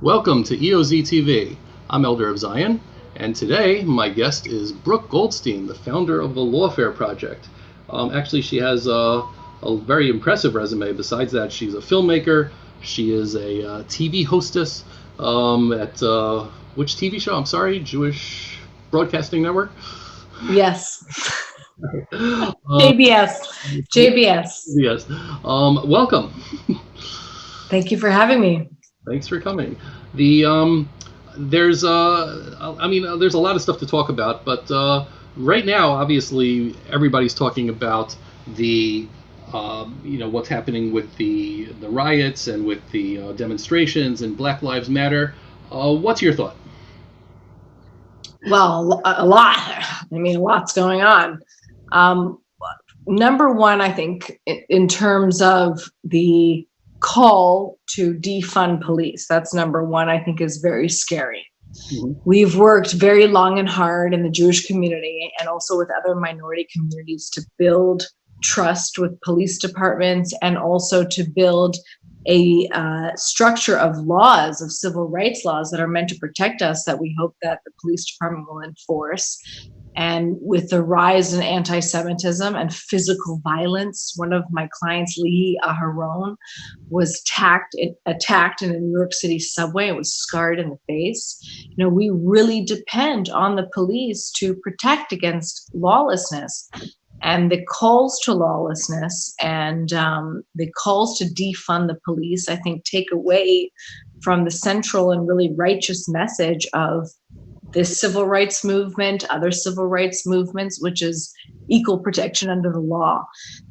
Welcome to EoZTV. I'm Elder of Zion, and today my guest is Brooke Goldstein, the founder of the Lawfare Project. Actually, she has a very impressive resume. Besides that, she's a filmmaker. She is a TV hostess at which TV show? I'm sorry, Jewish Broadcasting Network. Yes. Um, JBS. yes. Welcome. Thank you for having me. Thanks for coming. The there's there's a lot of stuff to talk about, but right now, obviously, everybody's talking about the what's happening with the riots and with the demonstrations and Black Lives Matter. What's your thought? Well, a lot. I mean, a lot's going on. Number one, I think, in terms of the call to defund police, that's number one, I think is very scary. Mm-hmm. We've worked very long and hard in the Jewish community and also with other minority communities to build trust with police departments and also to build a structure of laws, of civil rights laws that are meant to protect us, that we hope that the police department will enforce. And with the rise in anti-Semitism and physical violence, one of my clients, Lee Aharon, was attacked in a New York City subway. It was scarred in the face. You know, we really depend on the police to protect against lawlessness. And the calls to lawlessness and the calls to defund the police, I think, take away from the central and really righteous message of this civil rights movement, other civil rights movements, which is equal protection under the law.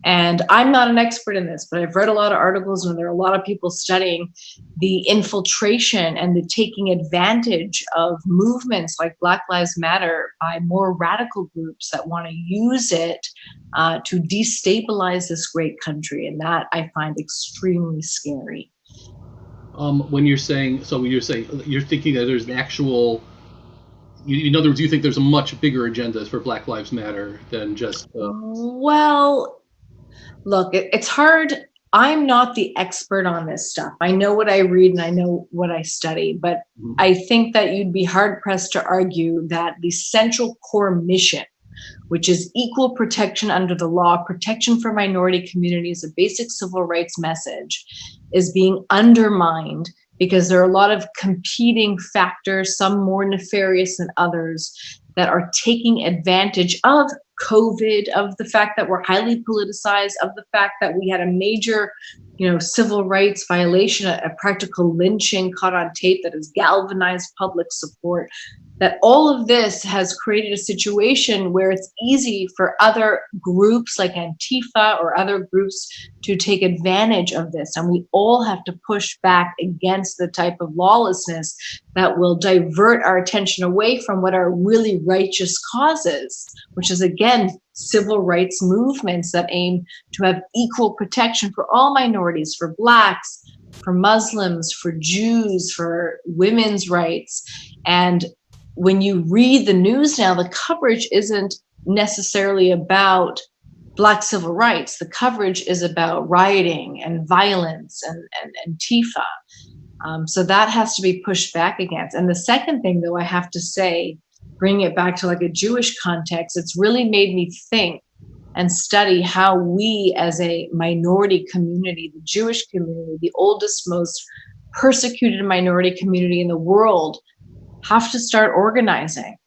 And I'm not an expert in this, but I've read a lot of articles and there are a lot of people studying the infiltration and the taking advantage of movements like Black Lives Matter by more radical groups that want to use it to destabilize this great country. And that I find extremely scary. When you're saying you're thinking that there's an actual, in other words, you think there's a much bigger agenda for Black Lives Matter than just... Well, look, it's hard. I'm not the expert on this stuff. I know what I read and I know what I study, but I think that you'd be hard-pressed to argue that the central core mission, which is equal protection under the law, protection for minority communities, a basic civil rights message, is being undermined because there are a lot of competing factors, some more nefarious than others, that are taking advantage of COVID, of the fact that we're highly politicized, of the fact that we had a major, civil rights violation, a practical lynching caught on tape that has galvanized public support. That all of this has created a situation where it's easy for other groups like Antifa or other groups to take advantage of this. And we all have to push back against the type of lawlessness that will divert our attention away from what are really righteous causes, which is, again, civil rights movements that aim to have equal protection for all minorities, for Blacks, for Muslims, for Jews, for women's rights. And when you read the news now, the coverage isn't necessarily about Black civil rights. The coverage is about rioting and violence and Antifa. So that has to be pushed back against. And the second thing, though, I have to say, bring it back to like a Jewish context, it's really made me think and study how we as a minority community, the Jewish community, the oldest, most persecuted minority community in the world, have to start organizing.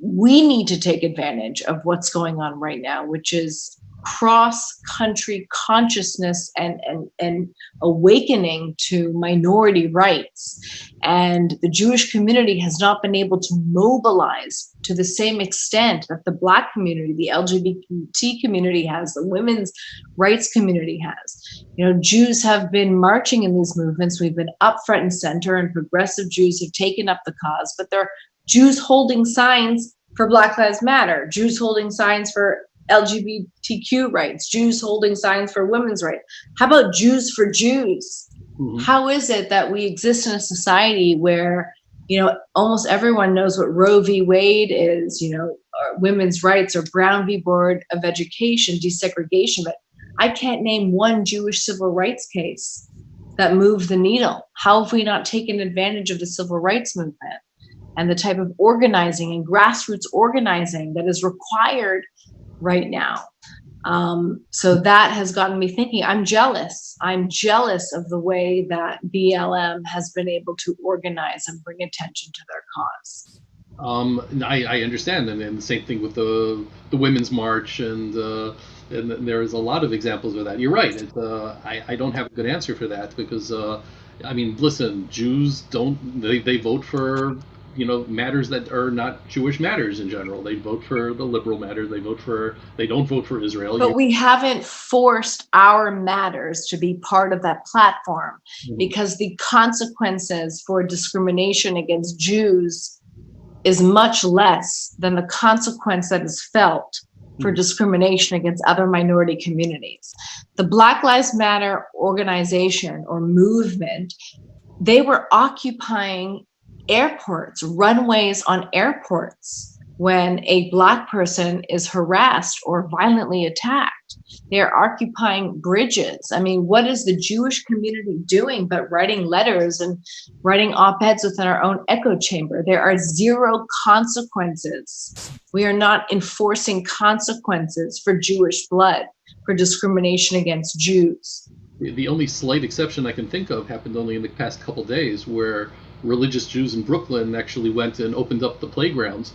We need to take advantage of what's going on right now, which is cross-country consciousness and awakening to minority rights. And the Jewish community has not been able to mobilize to the same extent that the Black community, the LGBT community has, the women's rights community has. Jews have been marching in these movements. We've been up front and center, and progressive Jews have taken up the cause, but they're Jews holding signs for Black Lives Matter, Jews holding signs for LGBTQ rights, Jews holding signs for women's rights. How about Jews for Jews? Mm-hmm. How is it that we exist in a society where, almost everyone knows what Roe v. Wade is, women's rights, or Brown v. Board of Education, desegregation, but I can't name one Jewish civil rights case. that move the needle? How have we not taken advantage of the civil rights movement and the type of organizing and grassroots organizing that is required right now? So that has gotten me thinking. I'm jealous. I'm jealous of the way that BLM has been able to organize and bring attention to their cause. I understand, and the same thing with the Women's March, and there is a lot of examples of that. You're right. I don't have a good answer for that because I mean, listen, Jews don't they vote for matters that are not Jewish matters in general. They vote for the liberal matters. They don't vote for Israel. But we haven't forced our matters to be part of that platform because the consequences for discrimination against Jews is much less than the consequence that is felt for discrimination against other minority communities. The Black Lives Matter organization or movement, they were occupying airports, runways on airports when a Black person is harassed or violently attacked. They're occupying bridges. I mean, what is the Jewish community doing but writing letters and writing op-eds within our own echo chamber? There are zero consequences. We are not enforcing consequences for Jewish blood, for discrimination against Jews. The only slight exception I can think of happened only in the past couple days, where religious Jews in Brooklyn actually went and opened up the playgrounds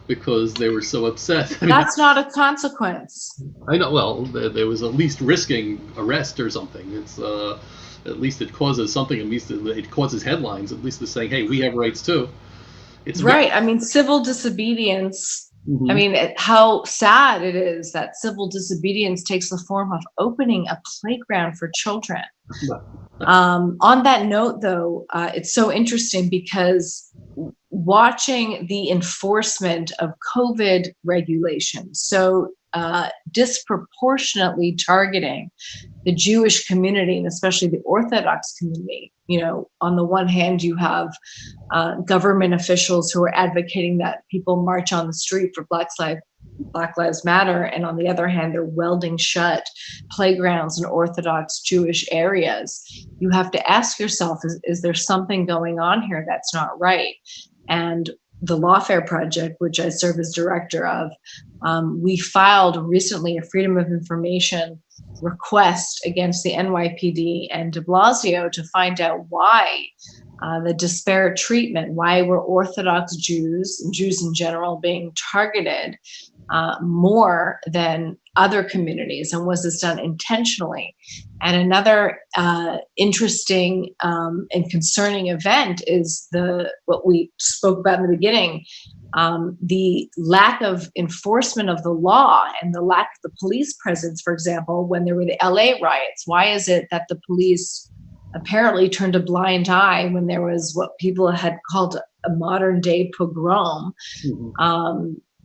because they were so upset. I mean, that's not a consequence. I know. Well, there was at least risking arrest or something. It's at least it causes something. At least it causes headlines. At least it's saying, "Hey, we have rights too." It's right. I mean, civil disobedience. I mean, how sad it is that civil disobedience takes the form of opening a playground for children. On that note, though, it's so interesting because watching the enforcement of COVID regulations, so disproportionately targeting the Jewish community and especially the Orthodox community. On the one hand, you have government officials who are advocating that people march on the street for Black Lives Matter, and on the other hand, they're welding shut playgrounds in Orthodox Jewish areas. You have to ask yourself, is there something going on here that's not right? And the Lawfare Project, which I serve as director of, we filed recently a Freedom of Information request against the NYPD and de Blasio to find out why the disparate treatment, why were Orthodox Jews and Jews in general being targeted more than other communities, and was this done intentionally? And another interesting and concerning event is what we spoke about in the beginning, the lack of enforcement of the law and the lack of the police presence. For example, when there were the LA riots, why is it that the police apparently turned a blind eye when there was what people had called a modern day pogrom,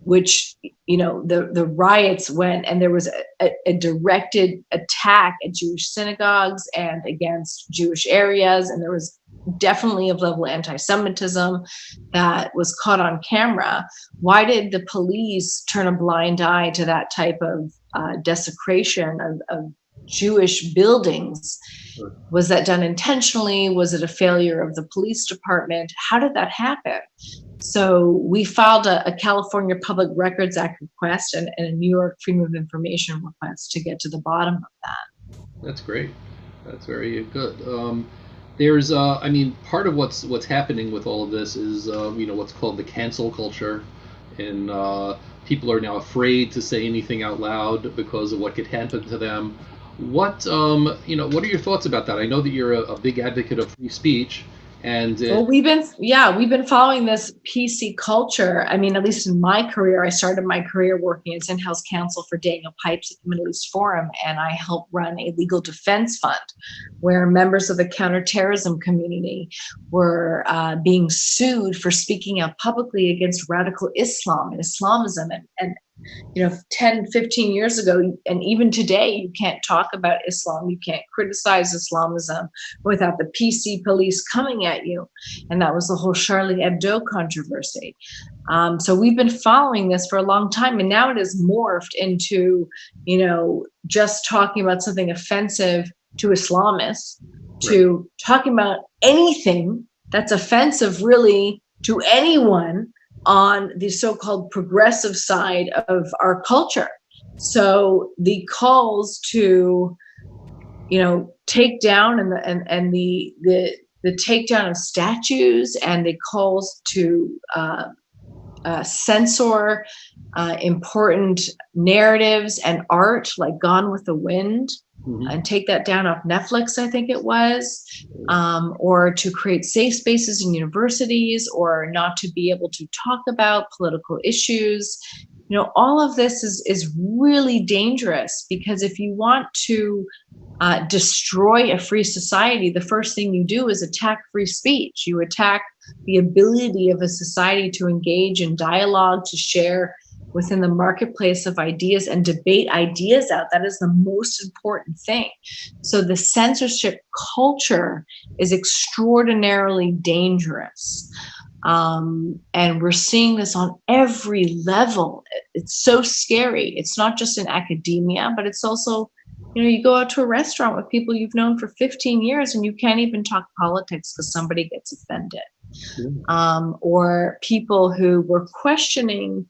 which, the riots went, and there was a directed attack at Jewish synagogues and against Jewish areas. And there was definitely a level of anti-Semitism that was caught on camera. Why did the police turn a blind eye to that type of desecration of Jewish buildings? Was that done intentionally? Was it a failure of the police department? How did that happen? So we filed a California Public Records Act request and a New York Freedom of Information request to get to the bottom of that. That's great. That's very good. There's, part of what's happening with all of this is, what's called the cancel culture, and people are now afraid to say anything out loud because of what could happen to them. What are your thoughts about that? I know that you're a big advocate of free speech, and well, we've been following this PC culture. I mean, at least in my career, I started my career working as in-house counsel for Daniel Pipes at the Middle East Forum, and I helped run a legal defense fund where members of the counterterrorism community were being sued for speaking out publicly against radical Islam and Islamism, and 10, 15 years ago, and even today, you can't talk about Islam, you can't criticize Islamism without the PC police coming at you. And that was the whole Charlie Hebdo controversy. So we've been following this for a long time, and now it has morphed into, just talking about something offensive to Islamists to talking about anything that's offensive really to anyone on the so-called progressive side of our culture. So the calls to, take down and the takedown of statues, and the calls to censor important narratives and art like Gone with the Wind, and take that down off Netflix, I think it was, or to create safe spaces in universities, or not to be able to talk about political issues. All of this is really dangerous, because if you want to destroy a free society, the first thing you do is attack free speech. You attack the ability of a society to engage in dialogue, to share within the marketplace of ideas and debate ideas out. That is the most important thing. So the censorship culture is extraordinarily dangerous. And we're seeing this on every level. It's so scary. It's not just in academia, but it's also, you go out to a restaurant with people you've known for 15 years and you can't even talk politics because somebody gets offended. Or people who were questioning,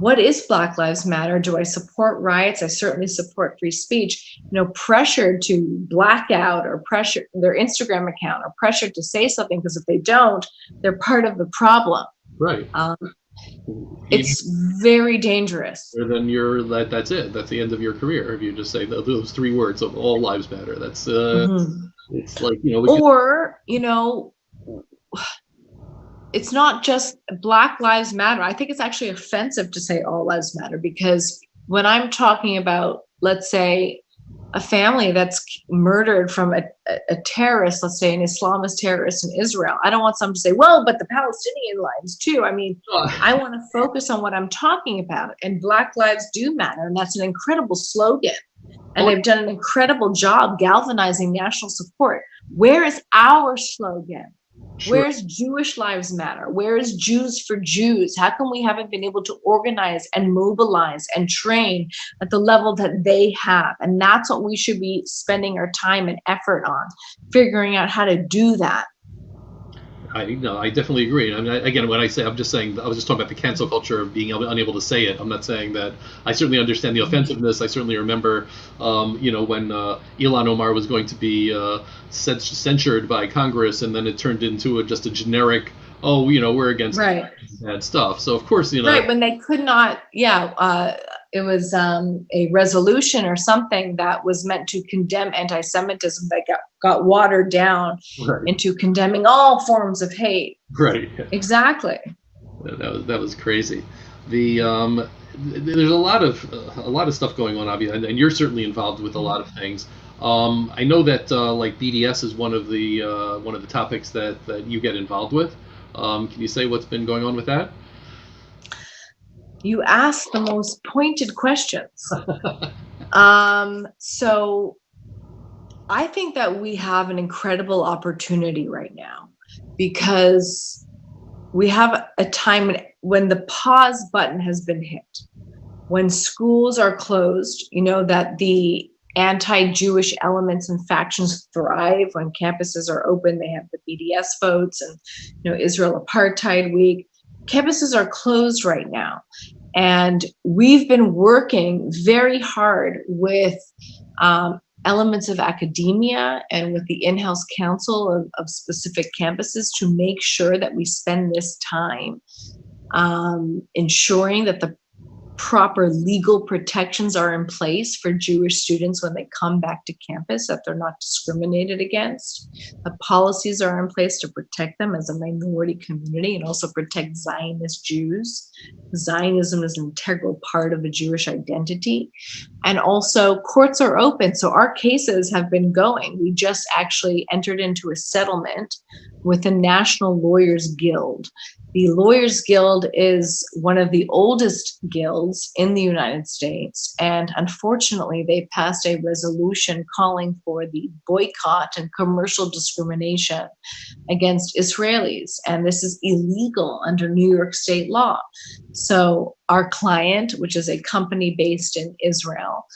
what is Black Lives Matter? Do I support riots? I certainly support free speech. Pressured to black out, or pressure their Instagram account, or pressured to say something, because if they don't, they're part of the problem. Right. It's very dangerous. Then that's it. That's the end of your career if you just say those 3 words of all lives matter. That's it's like, or it's not just Black Lives Matter. I think it's actually offensive to say all lives matter, because when I'm talking about, let's say, a family that's murdered from a terrorist, let's say an Islamist terrorist in Israel, I don't want someone to say, well, but the Palestinian lives too. I mean, I want to focus on what I'm talking about. And Black lives do matter. And that's an incredible slogan. And they've done an incredible job galvanizing national support. Where is our slogan? Sure. Where's Jewish Lives Matter? Where is Jews for Jews? How come we haven't been able to organize and mobilize and train at the level that they have? And that's what we should be spending our time and effort on, figuring out how to do that. I definitely agree. I mean, again, when I say, I'm just saying, I was just talking about the cancel culture of being unable to say it. I'm not saying that. I certainly understand the offensiveness. I certainly remember, when Ilhan Omar was going to be censured by Congress, and then it turned into just a generic, we're against bad stuff. So of course, right, when they could not, it was a resolution or something that was meant to condemn anti-Semitism that got watered down into condemning all forms of hate. Right. Exactly. That was crazy. There's a lot of stuff going on, obviously, and you're certainly involved with a lot of things. I know that like BDS is one of the topics that you get involved with. Can you say what's been going on with that? You ask the most pointed questions. So I think that we have an incredible opportunity right now, because we have a time when the pause button has been hit, when schools are closed, that the anti-Jewish elements and factions thrive. When campuses are open, they have the BDS votes and, Israel Apartheid Week. Campuses are closed right now. And we've been working very hard with elements of academia and with the in-house council of specific campuses to make sure that we spend this time ensuring that the proper legal protections are in place for Jewish students when they come back to campus, that they're not discriminated against. The policies are in place to protect them as a minority community and also protect Zionist Jews. Zionism is an integral part of a Jewish identity. And also courts are open. So our cases have been going. We just actually entered into a settlement with the National Lawyers Guild. The Lawyers Guild is one of the oldest guilds in the United States, and unfortunately, they passed a resolution calling for the boycott and commercial discrimination against Israelis, and this is illegal under New York state law. So our client, which is a company based in Israel,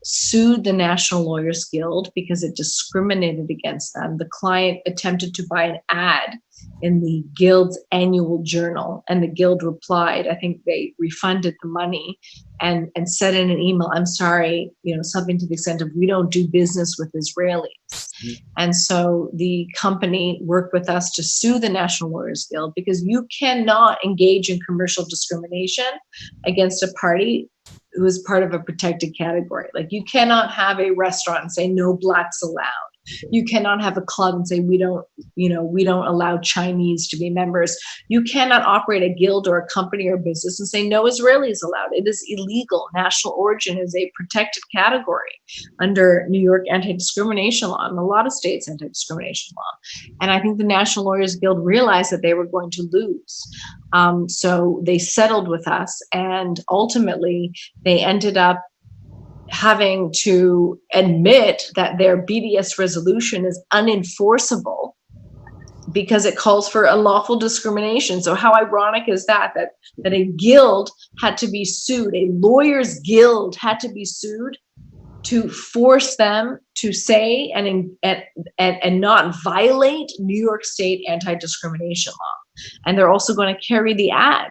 sued the National Lawyers Guild because it discriminated against them. The client attempted to buy an ad in the Guild's annual journal, and the Guild replied. I think they refunded the money and said in an email, "I'm sorry, something to the extent of, we don't do business with Israelis." And so the company worked with us to sue the National Lawyers Guild, because you cannot engage in commercial discrimination against a party who is part of a protected category. Like, you cannot have a restaurant and say no blacks allowed. You cannot have a club and say we don't allow Chinese to be members. You cannot operate a guild or a company or business and say no Israelis allowed. It is illegal. National origin is a protected category under New York anti-discrimination law and a lot of states' anti-discrimination law. And I think the National Lawyers Guild realized that they were going to lose. So they settled with us, and ultimately they ended up having to admit that their BDS resolution is unenforceable because it calls for unlawful discrimination. So how ironic is that a guild had to be sued, a lawyers guild had to be sued to force them to say and not violate New York State anti-discrimination law. And they're also going to carry the ad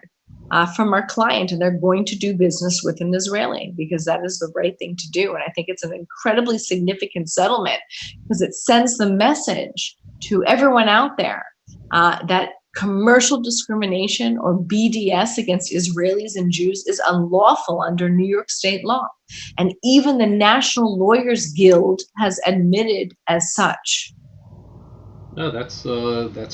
from our client, and they're going to do business with an Israeli because that is the right thing to do. And I think it's an incredibly significant settlement because it sends the message to everyone out there that commercial discrimination, or BDS, against Israelis and Jews is unlawful under New York State law. And even the National Lawyers Guild has admitted as such. No, that's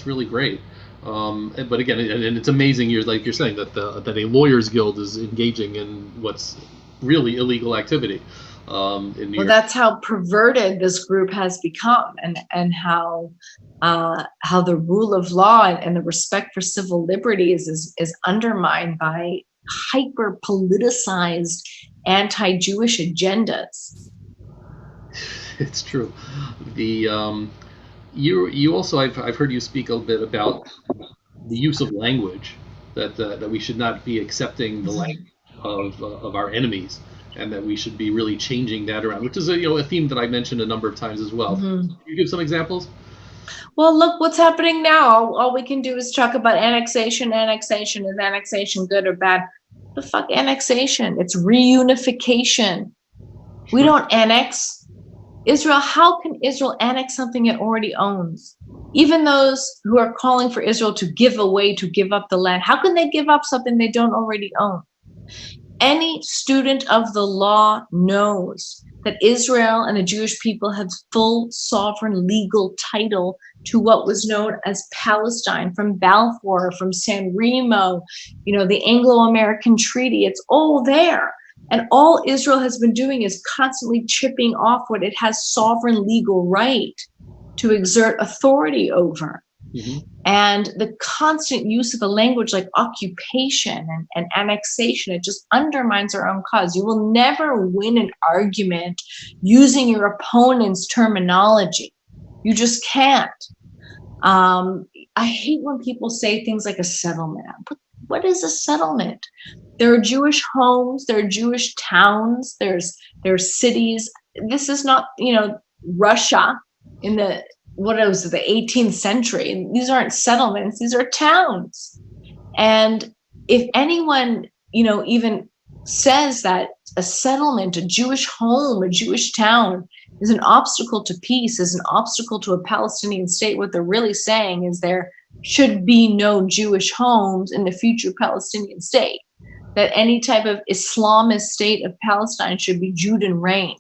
really great. But again, and it's amazing. Like you're saying that a lawyers guild is engaging in what's really illegal activity in New York. Well, that's how perverted this group has become, and how the rule of law and the respect for civil liberties is undermined by hyper politicized anti-Jewish agendas. It's true. You also, I've heard you speak a bit about the use of language, that we should not be accepting the language of our enemies, and that we should be really changing that around, which is a theme that I mentioned a number of times as well. Can you give some examples? Well, look what's happening now. All we can do is talk about annexation. Is annexation good or bad? The fuck annexation? It's reunification. We don't annex Israel. How can Israel annex something it already owns? Even those who are calling for Israel to give up the land, how can they give up something they don't already own? Any student of the law knows that Israel and the Jewish people have full sovereign legal title to what was known as Palestine, from Balfour, from San Remo, the Anglo-American Treaty. It's all there. And all Israel has been doing is constantly chipping off what it has sovereign legal right to exert authority over. Mm-hmm. And the constant use of a language like occupation and annexation, it just undermines our own cause. You will never win an argument using your opponent's terminology. You just can't. I hate when people say things like a settlement. What is a settlement? There are Jewish homes, there are Jewish towns, there's cities. This is not, Russia in the 18th century. These aren't settlements, these are towns. And if anyone, even says that a settlement, a Jewish home, a Jewish town is an obstacle to peace, is an obstacle to a Palestinian state, what they're really saying is there should be no Jewish homes in the future Palestinian state, that any type of Islamist state of Palestine should be Judean reign.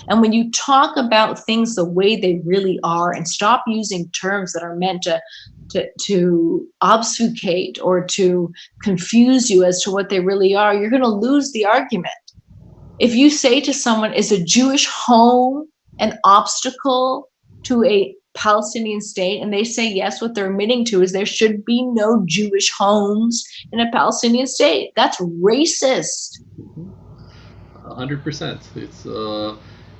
And when you talk about things the way they really are, and stop using terms that are meant to obfuscate or to confuse you as to what they really are, you're going to lose the argument. If you say to someone, is a Jewish home an obstacle to a Palestinian state, and they say yes, what they're admitting to is there should be no Jewish homes in a Palestinian state. That's racist. 100%. It's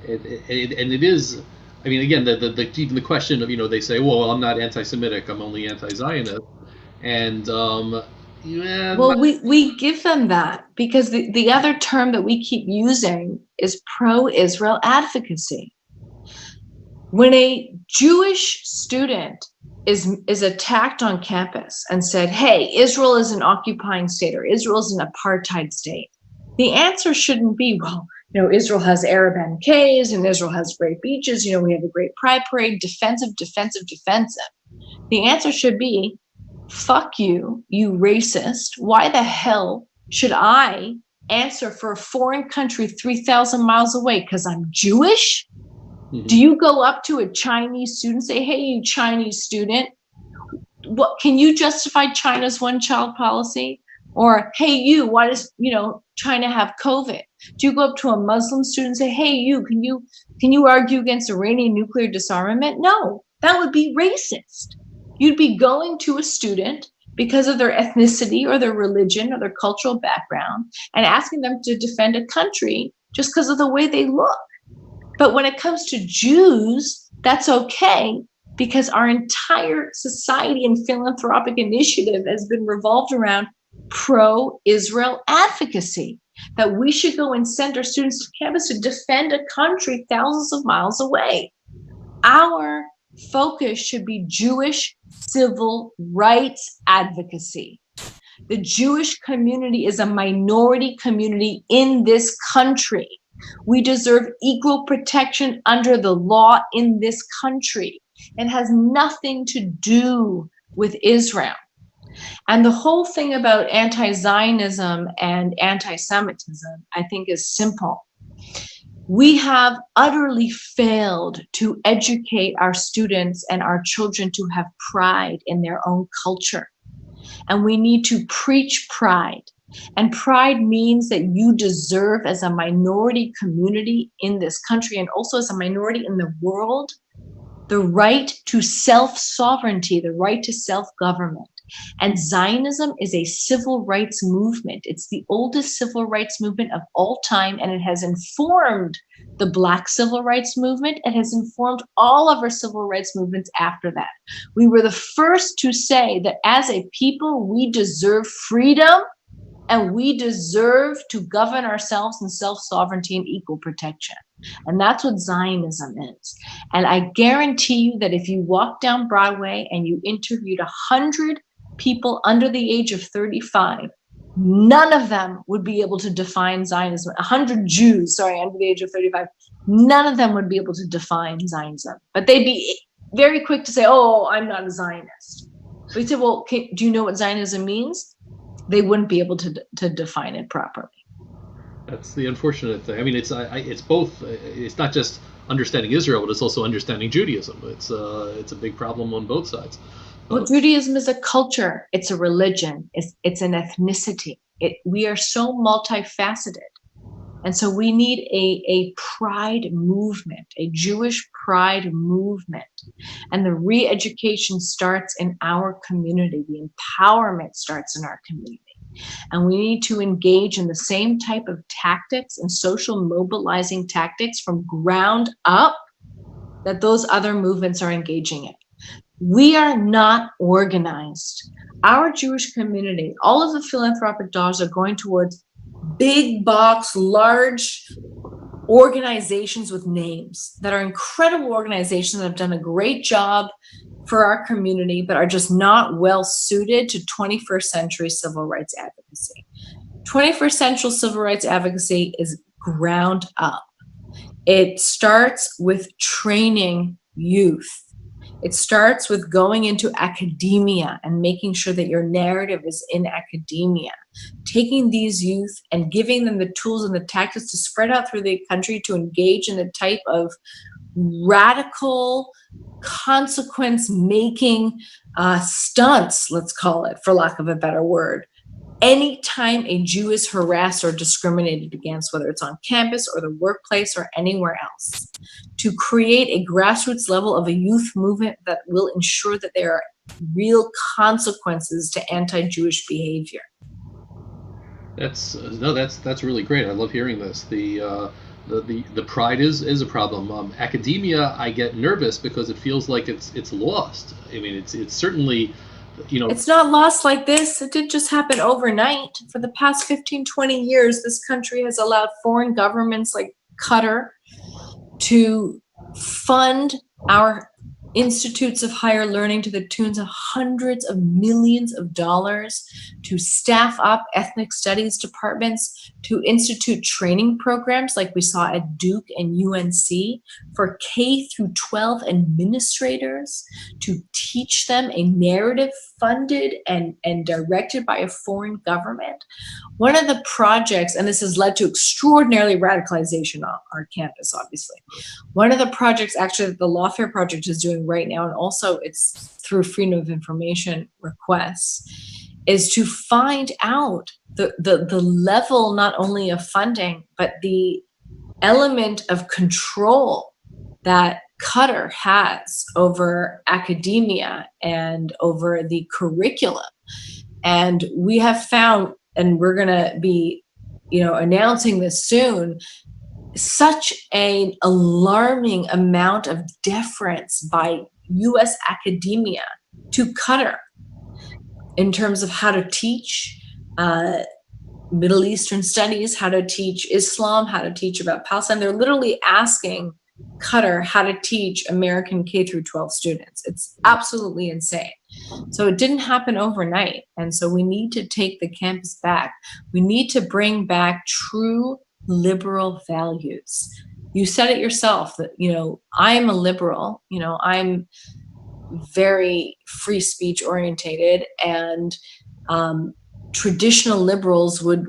and it is. I mean, again, even the question of they say, well, I'm not anti-Semitic, I'm only anti-Zionist, and Yeah, Well, we give them that because the other term that we keep using is pro-Israel advocacy. When a Jewish student is attacked on campus and said, "Hey, Israel is an occupying state or Israel is an apartheid state," the answer shouldn't be, "Well, Israel has Arab MKs and Israel has great beaches. We have a great pride parade, defensive, defensive, defensive." The answer should be, "Fuck you, you racist. Why the hell should I answer for a foreign country 3,000 miles away because I'm Jewish?" Do you go up to a Chinese student and say, "Hey, you Chinese student, what can you justify China's one-child policy?" Or, "Hey, you, why does China have COVID?" Do you go up to a Muslim student and say, "Hey, you, can you argue against Iranian nuclear disarmament?" No, that would be racist. You'd be going to a student because of their ethnicity or their religion or their cultural background and asking them to defend a country just because of the way they look. But when it comes to Jews, that's okay because our entire society and philanthropic initiative has been revolved around pro-Israel advocacy, that we should go and send our students to campus to defend a country thousands of miles away. Our focus should be Jewish civil rights advocacy. The Jewish community is a minority community in this country. We deserve equal protection under the law in this country. It has nothing to do with Israel. And the whole thing about anti-Zionism and anti-Semitism, I think, is simple. We have utterly failed to educate our students and our children to have pride in their own culture. And we need to preach pride. And pride means that you deserve, as a minority community in this country and also as a minority in the world, the right to self-sovereignty, the right to self-government. And Zionism is a civil rights movement. It's the oldest civil rights movement of all time, and it has informed the Black civil rights movement. It has informed all of our civil rights movements after that. We were the first to say that as a people, we deserve freedom and we deserve to govern ourselves in self-sovereignty and equal protection. And that's what Zionism is. And I guarantee you that if you walk down Broadway and you interviewed 100 people under the age of 35, none of them would be able to define Zionism. 100 Jews, under the age of 35, none of them would be able to define Zionism. But they'd be very quick to say, "Oh, I'm not a Zionist." We say, "Well, do you know what Zionism means?" They wouldn't be able to define it properly. That's the unfortunate thing. I mean, it's both. It's not just understanding Israel, but it's also understanding Judaism. It's a big problem on both sides. Well, Judaism is a culture. It's a religion. It's an ethnicity. We are so multifaceted. And so we need a pride movement, a Jewish pride movement. And the re-education starts in our community. The empowerment starts in our community. And we need to engage in the same type of tactics and social mobilizing tactics from ground up that those other movements are engaging in. We are not organized. Our Jewish community, all of the philanthropic dollars are going towards big box, large organizations with names that are incredible organizations that have done a great job for our community, but are just not well suited to 21st century civil rights advocacy. 21st century civil rights advocacy is ground up. It starts with training youth. It starts with going into academia and making sure that your narrative is in academia, taking these youth and giving them the tools and the tactics to spread out through the country to engage in the type of radical consequence-making stunts, let's call it, for lack of a better word. Anytime a Jew is harassed or discriminated against, whether it's on campus or the workplace or anywhere else, to create a grassroots level of a youth movement that will ensure that there are real consequences to anti-Jewish behavior. That's really great. I love hearing this. The pride is a problem. Academia, I get nervous because it feels like it's lost. I mean, it's certainly It's not lost like this. It didn't just happen overnight. For the past 15, 20 years, this country has allowed foreign governments like Qatar to fund our institutes of higher learning to the tunes of hundreds of millions of dollars, to staff up ethnic studies departments, to institute training programs like we saw at Duke and UNC for K through 12 administrators, to teach them a narrative funded and directed by a foreign government. One of the projects, and this has led to extraordinarily radicalization on our campus, obviously. One of the projects actually that the Lawfare Project is doing right now, and also it's through Freedom of Information requests, is to find out the level not only of funding, but the element of control that Qatar has over academia and over the curriculum. And we have found, and we're going to be, announcing this soon, such an alarming amount of deference by U.S. academia to Qatar in terms of how to teach Middle Eastern studies, how to teach Islam, how to teach about Palestine. They're literally asking Qatar how to teach American K through 12 students. It's absolutely insane. So it didn't happen overnight. And so we need to take the campus back. We need to bring back true liberal values. You said it yourself that, I'm a liberal, I'm very free speech orientated, and traditional liberals would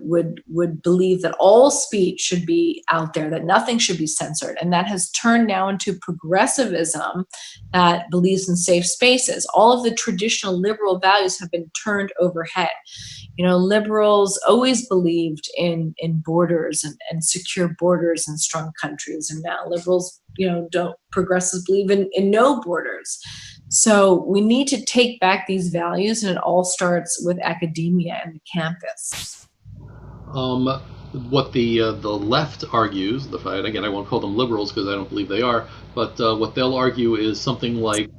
believe that all speech should be out there, that nothing should be censored. And that has turned now into progressivism that believes in safe spaces. All of the traditional liberal values have been turned overhead. Liberals always believed in borders and secure borders and strong countries. And now liberals, progressives believe in no borders. So we need to take back these values, and it all starts with academia and the campus. What the left argues, again, I won't call them liberals because I don't believe they are, but what they'll argue is something like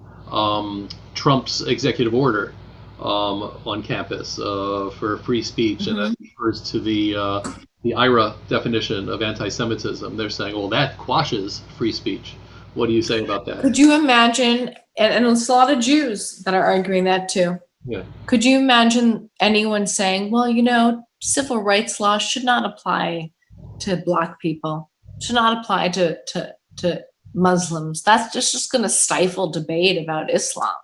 Trump's executive order on campus for free speech, and that refers to the IRA definition of anti-Semitism. They're saying, well, that quashes free speech. What do you say about that? Could you imagine, and there's a lot of Jews that are arguing that too. Yeah. Could you imagine anyone saying, well, civil rights law should not apply to Black people, should not apply to Muslims. That's just going to stifle debate about Islam.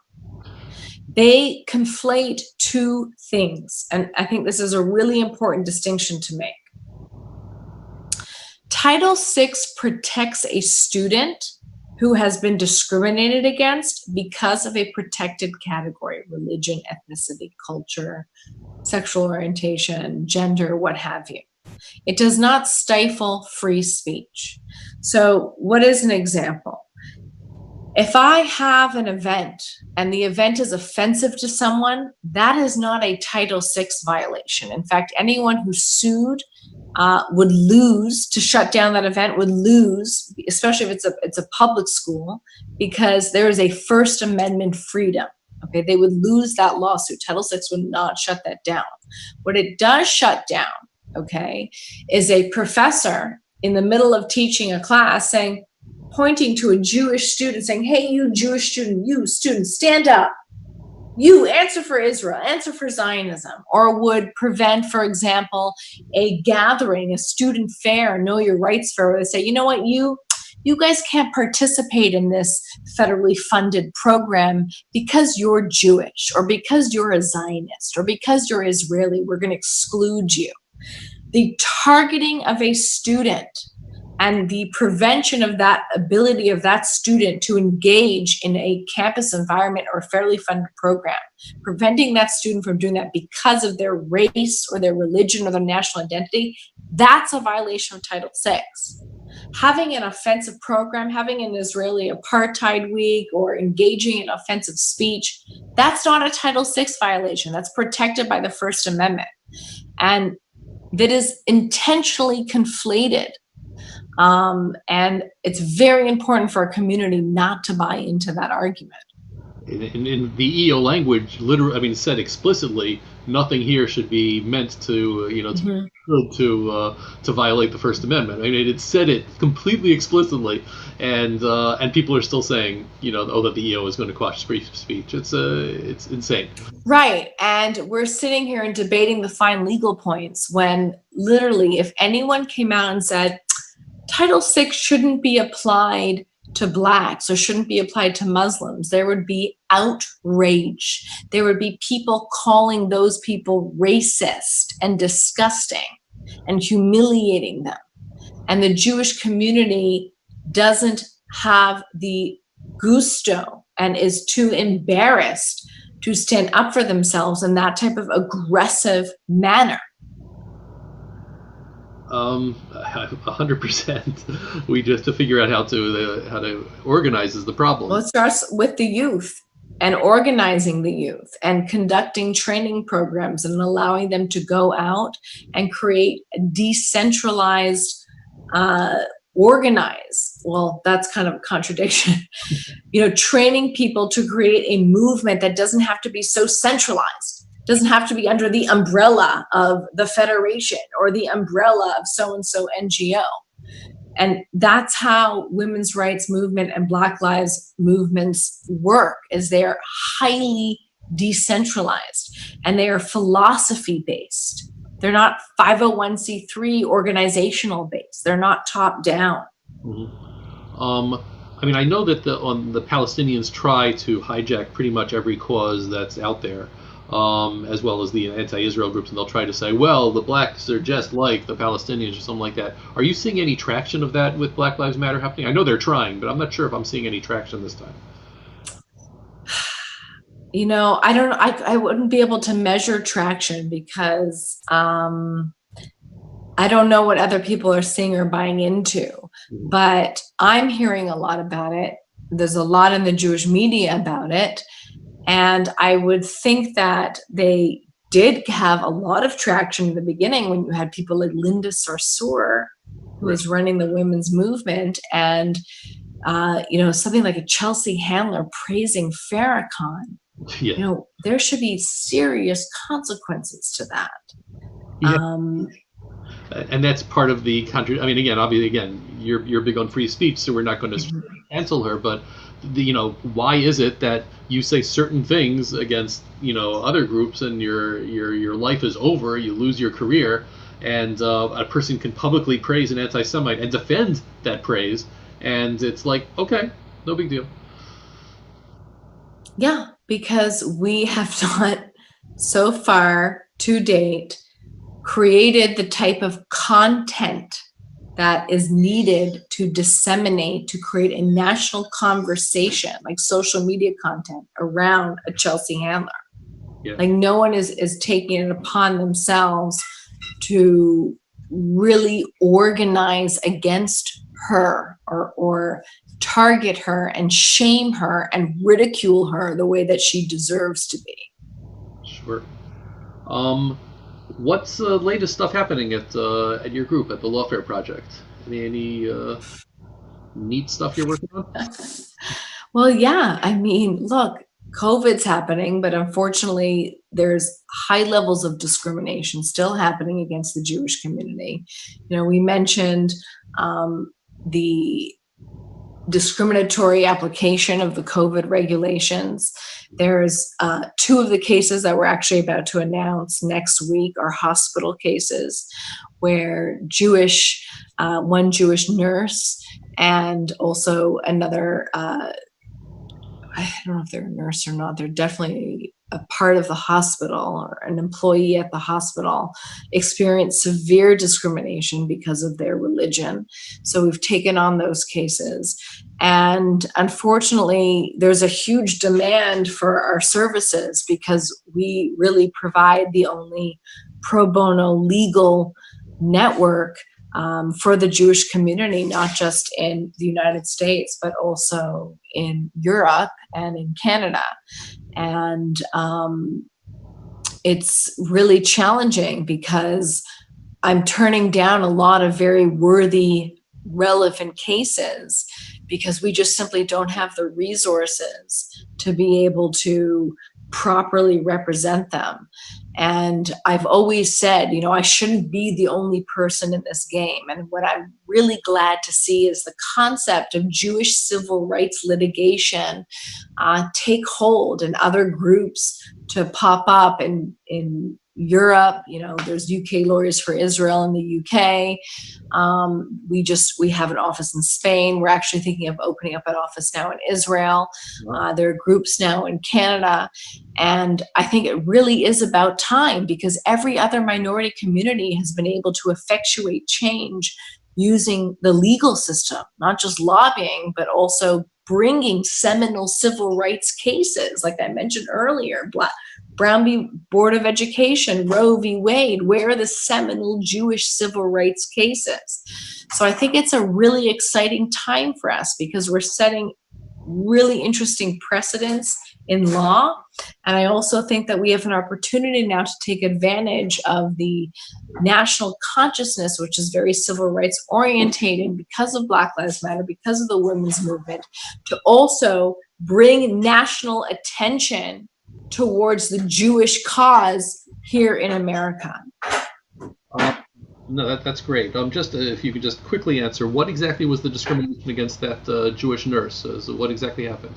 They conflate two things, and I think this is a really important distinction to make. Title VI protects a student who has been discriminated against because of a protected category: religion, ethnicity, culture, sexual orientation, gender, what have you. It does not stifle free speech. So what is an example? If I have an event and the event is offensive to someone, that is not a Title VI violation. In fact, anyone who sued would lose. To shut down that event would lose, especially if it's a public school, because there is a First Amendment freedom. Okay, they would lose that lawsuit. Title VI would not shut that down. What it does shut down, okay, is a professor in the middle of teaching a class pointing to a Jewish student saying, hey, you Jewish student, you student, stand up. You answer for Israel, answer for Zionism. Or would prevent, for example, a gathering, a student fair, know your rights fair, where they say, you know what, you guys can't participate in this federally funded program because you're Jewish, or because you're a Zionist, or because you're Israeli. We're going to exclude you. The targeting of a student and the prevention of that ability of that student to engage in a campus environment or a fairly funded program, preventing that student from doing that because of their race or their religion or their national identity, that's a violation of Title VI. Having an offensive program, having an Israeli apartheid week, or engaging in offensive speech, that's not a Title VI violation. That's protected by the First Amendment. And that is intentionally conflated. And it's very important for our community not to buy into that argument. in the EO language, literally, I mean, said explicitly, nothing here should be meant to, Mhm. to violate the First Amendment. I mean, it said it completely explicitly, and people are still saying, oh, that the EO is going to quash free speech. It's insane. Right. And we're sitting here and debating the fine legal points when literally, if anyone came out and said Title VI shouldn't be applied to Blacks or shouldn't be applied to Muslims, there would be outrage. There would be people calling those people racist and disgusting and humiliating them. And the Jewish community doesn't have the gusto and is too embarrassed to stand up for themselves in that type of aggressive manner. 100%. We just have to figure out how to organize is the problem. Well, it starts with the youth and organizing the youth and conducting training programs and allowing them to go out and create a decentralized, organize. Well, that's kind of a contradiction. Training people to create a movement that doesn't have to be so centralized, doesn't have to be under the umbrella of the Federation or the umbrella of so-and-so NGO. And that's how women's rights movement and Black lives movements work, is they're highly decentralized and they are philosophy based. They're not 501c3 organizational based. They're not top down. Mm-hmm. I mean, I know that the Palestinians try to hijack pretty much every cause that's out there, as well as the anti-Israel groups, and they'll try to say, well, the blacks are just like the Palestinians or something like that. Are you seeing any traction of that with Black Lives Matter happening? I know they're trying, but I'm not sure if I'm seeing any traction this time. I wouldn't be able to measure traction because I don't know what other people are seeing or buying into, but I'm hearing a lot about it. There's a lot in the Jewish media about it. And I would think that they did have a lot of traction in the beginning when you had people like Linda Sarsour, who was running the women's movement, and something like a Chelsea Handler praising Farrakhan. Yeah. There should be serious consequences to that. Yeah. And that's part of the country. I mean, obviously, you're big on free speech, so we're not going to cancel her. But why is it that you say certain things against other groups, and your life is over, you lose your career, and a person can publicly praise an anti-Semite and defend that praise, and it's like, okay, no big deal. Yeah, because we have not, so far to date, created the type of content that is needed to disseminate, to create a national conversation, like social media content around a Chelsea Handler. Yeah. Like no one is taking it upon themselves to really organize against her or target her and shame her and ridicule her the way that she deserves to be. Sure. What's the latest stuff happening at your group at the Lawfare Project? Any neat stuff you're working on? Well, yeah. I mean, look, COVID's happening, but unfortunately, there's high levels of discrimination still happening against the Jewish community. We mentioned the discriminatory application of the COVID regulations. There's 2 of the cases that we're actually about to announce next week are hospital cases where one Jewish nurse and also another, I don't know if they're a nurse or not, they're definitely a part of the hospital or an employee at the hospital, experienced severe discrimination because of their religion. So we've taken on those cases. And unfortunately, there's a huge demand for our services because we really provide the only pro bono legal network for the Jewish community, not just in the United States, but also in Europe and in Canada. And it's really challenging because I'm turning down a lot of very worthy, relevant cases because we just simply don't have the resources to be able to properly represent them. And I've always said, I shouldn't be the only person in this game. And what I'm really glad to see is the concept of Jewish civil rights litigation take hold, and other groups to pop up in Europe. There's UK Lawyers for Israel in the UK. We have an office in Spain. We're actually thinking of opening up an office now in Israel. There are groups now in Canada. And I think it really is about time, because every other minority community has been able to effectuate change using the legal system, not just lobbying, but also bringing seminal civil rights cases, like I mentioned earlier, Brown v. Board of Education, Roe v. Wade. Where are the seminal Jewish civil rights cases? So I think it's a really exciting time for us, because we're setting really interesting precedents in law. And I also think that we have an opportunity now to take advantage of the national consciousness, which is very civil rights orientated because of Black Lives Matter, because of the women's movement, to also bring national attention towards the Jewish cause here in America. No, that's great. Just if you could just quickly answer, what exactly was the discrimination against that Jewish nurse? So what exactly happened?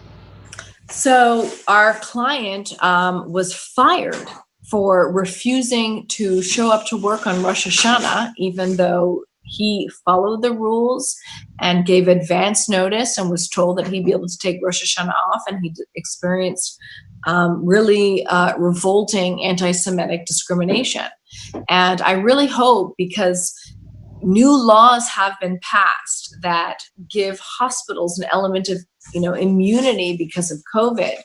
So our client was fired for refusing to show up to work on Rosh Hashanah, even though he followed the rules and gave advance notice and was told that he'd be able to take Rosh Hashanah off, and he experienced really revolting anti-Semitic discrimination. And I really hope, because new laws have been passed that give hospitals an element of immunity because of COVID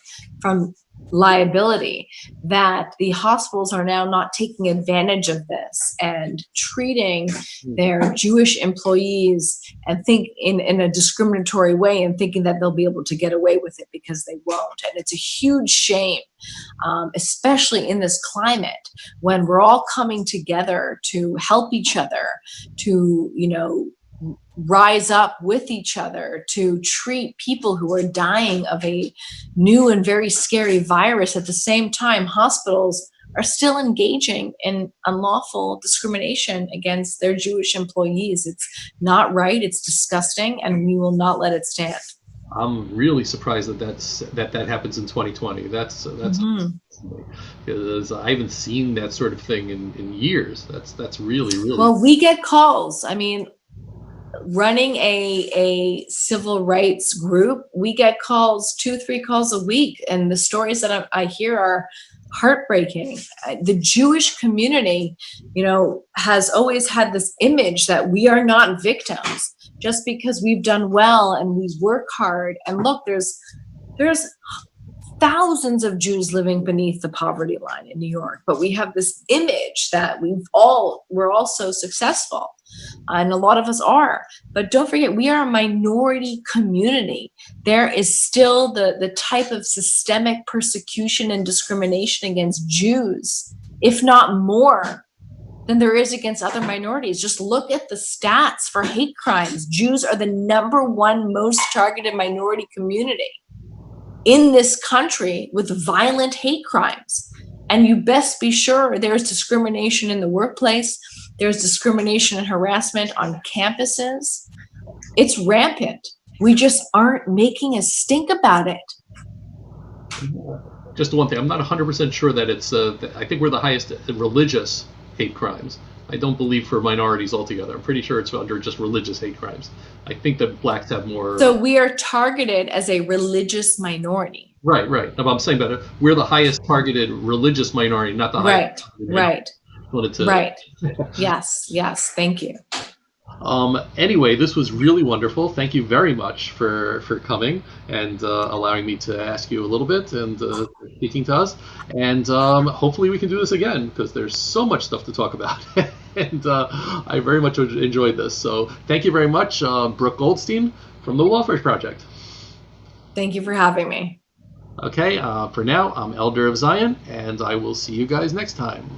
from liability, that the hospitals are now not taking advantage of this and treating their Jewish employees and think in a discriminatory way, and thinking that they'll be able to get away with it, because they won't. And it's a huge shame, especially in this climate when we're all coming together to help each other, to rise up with each other, to treat people who are dying of a new and very scary virus. At the same time, hospitals are still engaging in unlawful discrimination against their Jewish employees. It's not right. It's disgusting, and we will not let it stand. I'm really surprised that happens in 2020. That's because I haven't seen that sort of thing in years. That's really well. We get calls. I mean, running a civil rights group, we get calls, 2-3 calls a week, and the stories that I hear are heartbreaking. The Jewish community, has always had this image that we are not victims just because we've done well and we work hard. And look, there's thousands of Jews living beneath the poverty line in New York, but we have this image that we're all so successful. And a lot of us are. But don't forget, we are a minority community. There is still the type of systemic persecution and discrimination against Jews, if not more, than there is against other minorities. Just look at the stats for hate crimes. Jews are the #1 most targeted minority community in this country with violent hate crimes. And you best be sure there's discrimination in the workplace. There's discrimination and harassment on campuses. It's rampant. We just aren't making a stink about it. Just one thing, I'm not 100% sure that it's, I think we're the highest religious hate crimes. I don't believe for minorities altogether. I'm pretty sure it's under just religious hate crimes. I think that blacks have more. So we are targeted as a religious minority. Right. No, but I'm saying that we're the highest targeted religious minority, not the highest. Right. Yes. Thank you. Anyway, this was really wonderful. Thank you very much for coming and allowing me to ask you a little bit and speaking to us. And hopefully we can do this again, because there's so much stuff to talk about. And I very much enjoyed this. So thank you very much, Brooke Goldstein from the Lawfare Project. Thank you for having me. Okay, for now, I'm Elder of Zion, and I will see you guys next time.